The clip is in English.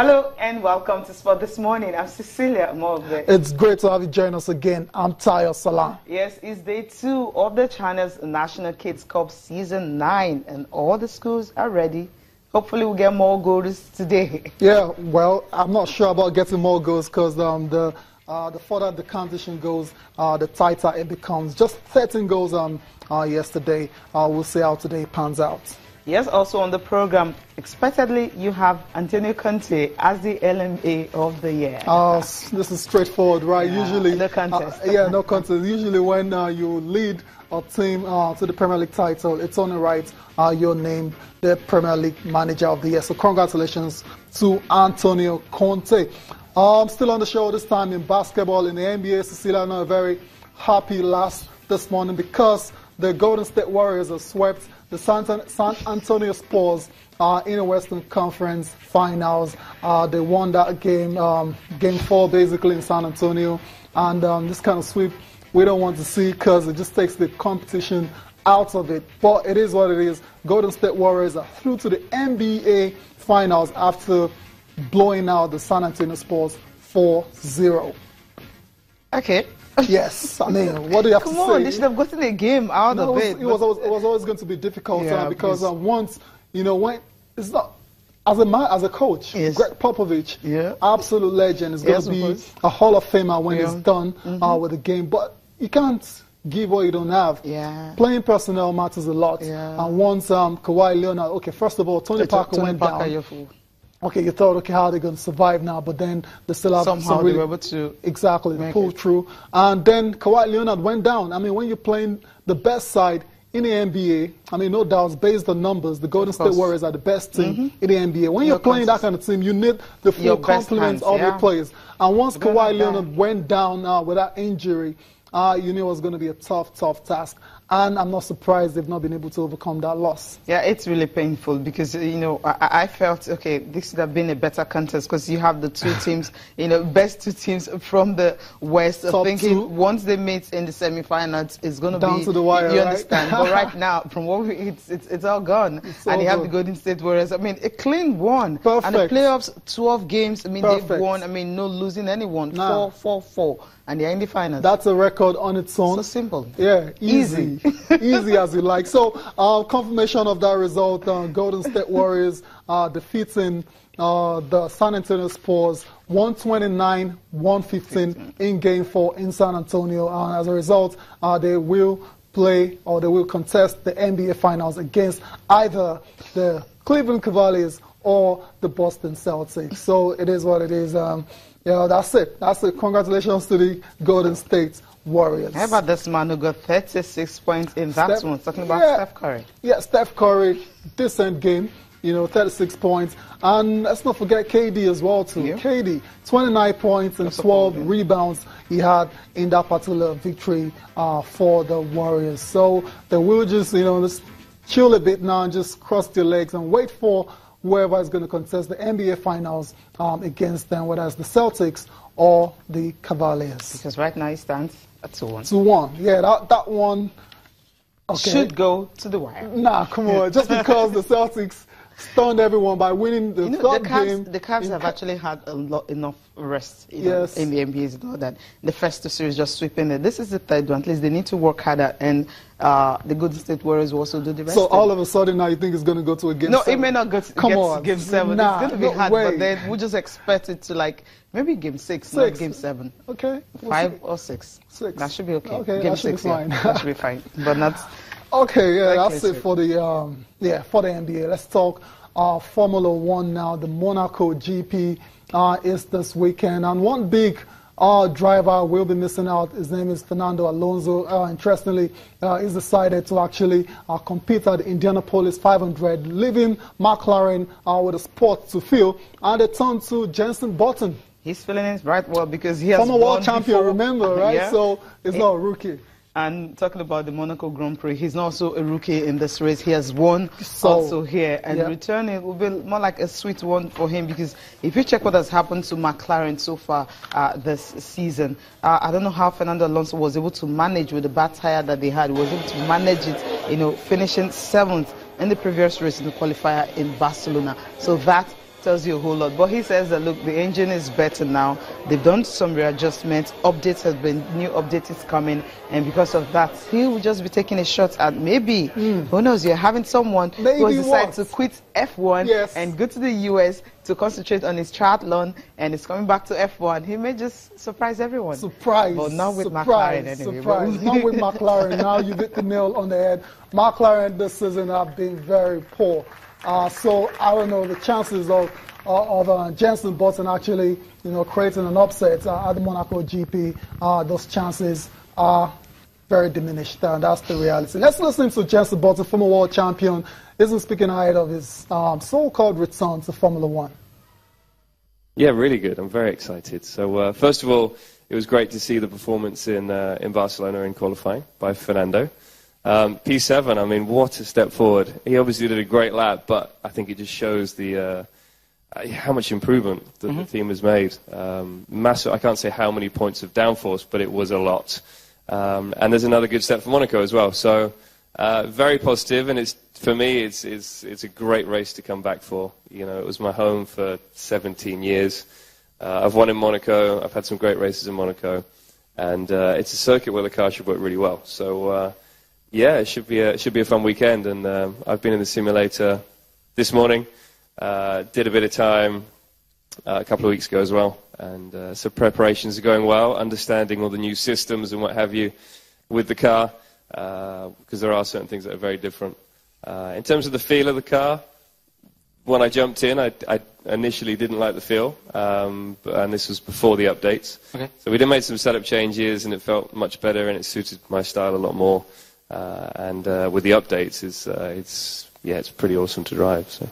Hello and welcome to Sport This Morning. I'm Cecilia Morbe. It's great to have you join us again. I'm Tayo Salam. Yes, it's day 2 of the China's National Kids Cup Season 9 and all the schools are ready. Hopefully we'll get more goals today. Yeah, well, I'm not sure about getting more goals because the further the competition goes, the tighter it becomes. Just 13 goals yesterday. We'll see how today pans out. Yes, also on the program, expectedly, you have Antonio Conte as the LMA of the year. This is straightforward, right? Yeah, usually, no contest. No contest. Usually when you lead a team to the Premier League title, it's only right you're named the Premier League Manager of the Year. So congratulations to Antonio Conte. Still on the show this time in basketball in the NBA. Cecilia and I are very happy last this morning because the Golden State Warriors have swept the San Antonio Spurs in the Western Conference Finals. They won that game, Game 4 basically in San Antonio. And this kind of sweep we don't want to see because it just takes the competition out of it. But it is what it is. Golden State Warriors are through to the NBA Finals after blowing out the San Antonio Spurs 4-0. Okay. Yes, I mean, what do you have to say? Come on, they should have gotten a game out of it. It was always going to be difficult because once, when it's not, as a coach, yes. Greg Popovich, absolute legend, is going to be a Hall of Famer when it's done with the game. But you can't give what you don't have. Yeah. Playing personnel matters a lot. Yeah. And once Kawhi Leonard, okay, first of all, Tony Parker went down. Okay, you thought, okay, how are they going to survive now? But then they still have somehow they were able to pull through. And then Kawhi Leonard went down. I mean, when you're playing the best side in the NBA, I mean, no doubt, based on numbers, the Golden State Warriors are the best team in the NBA. When you're playing that kind of team, you need the full complement of the players. And once Kawhi Leonard went down with that injury, you knew it was going to be a tough task. And I'm not surprised they've not been able to overcome that loss. Yeah, it's really painful because, I felt, okay, this should have been a better contest because you have the two teams, best two teams from the West. Thinking once they meet in the semifinals, it's going to be down to the wire, you understand? But right now, from what it's all gone. And you have the Golden State Warriors. I mean, a clean one. Perfect. And the playoffs, 12 games. I mean, they've won. I mean, no losing anyone. 4-4-4. And they're in the finals. That's a record on its own. So simple. Yeah, easy. Easy as you like. So, confirmation of that result, Golden State Warriors defeating the San Antonio Spurs 129-115 in Game 4 in San Antonio. As a result, they will play or they will contest the NBA Finals against either the Cleveland Cavaliers or the Boston Celtics. So, it is what it is. That's it. Congratulations to the Golden State Warriors. How about this man who got 36 points in that one? Talking about Steph Curry. Yeah, Steph Curry, decent game. 36 points. And let's not forget KD as well, too. Yeah. KD, 29 points and 12 rebounds he had in that particular victory for the Warriors. So they will just, just chill a bit now and just cross their legs and wait for whoever is going to contest the NBA Finals against them, whether it's the Celtics or the Cavaliers. Because right now it stands at 2-1. 2-1. Yeah, that one should go to the wire. Nah, come on. Just because the Celtics stunned everyone by winning the third game. The Cavs have actually had enough rest in the NBA. That the first two series just sweeping it. This is the third one. At least they need to work harder, and the Golden State Warriors will also do the rest. So all of a sudden now you think it's going to go to a game 7? No, it may not go to game 7. Nah, it's going to be hard, but then we'll just expect it to maybe game 6, not game 7. Okay. 5 or 6. 6. That should be okay. Okay, game that should 6, be fine. That should be fine. But not. Okay, that's it for the for the NBA. Let's talk Formula 1 now. The Monaco GP is this weekend, and one big driver will be missing out. His name is Fernando Alonso. Interestingly, he's decided to actually compete at the Indianapolis 500, leaving McLaren with a spot to fill, and they turn to Jenson Button. He's feeling it right well because he has former world champion, remember, right? Yeah. So he's not a rookie. And talking about the Monaco Grand Prix, he's not also a rookie in this race. He has won also here. And returning will be more like a sweet one for him because if you check what has happened to McLaren so far this season, I don't know how Fernando Alonso was able to manage with the bad tire that they had. He was able to manage it, finishing 7th in the previous race in the qualifier in Barcelona. So that tells you a whole lot. But he says that, look, the engine is better now. They've done some readjustments. Updates has been, new update is coming. And because of that, he will just be taking a shot at maybe, who knows, you're having someone who has decided to quit F1 and go to the US to concentrate on his triathlon, and is coming back to F1. He may just surprise everyone. Surprise. But not with McLaren anyway. Surprise. Not with McLaren. Now you hit the nail on the head. McLaren this season have been very poor. So I don't know the chances of Jenson Button actually, creating an upset at the Monaco GP. Those chances are very diminished, and that's the reality. Let's listen to Jenson Button, former world champion. Isn't speaking ahead of his so-called return to Formula One. Yeah, really good. I'm very excited. So first of all, it was great to see the performance in Barcelona in qualifying by Fernando. P7, I mean, what a step forward. He obviously did a great lap, but I think it just shows the how much improvement that the team has made. Massive. I can't say how many points of downforce, but it was a lot. And there's another good step for Monaco as well. So very positive, and for me, it's a great race to come back for. It was my home for 17 years. I've won in Monaco. I've had some great races in Monaco, and it's a circuit where the car should work really well. So. Yeah, it should be a fun weekend, and I've been in the simulator this morning. Did a bit of time a couple of weeks ago as well, and so preparations are going well. Understanding all the new systems and what have you with the car, because there are certain things that are very different. In terms of the feel of the car, when I jumped in, I initially didn't like the feel, and this was before the updates. Okay. So we did make some setup changes, and it felt much better, and it suited my style a lot more. And with the updates, it's pretty awesome to drive. So.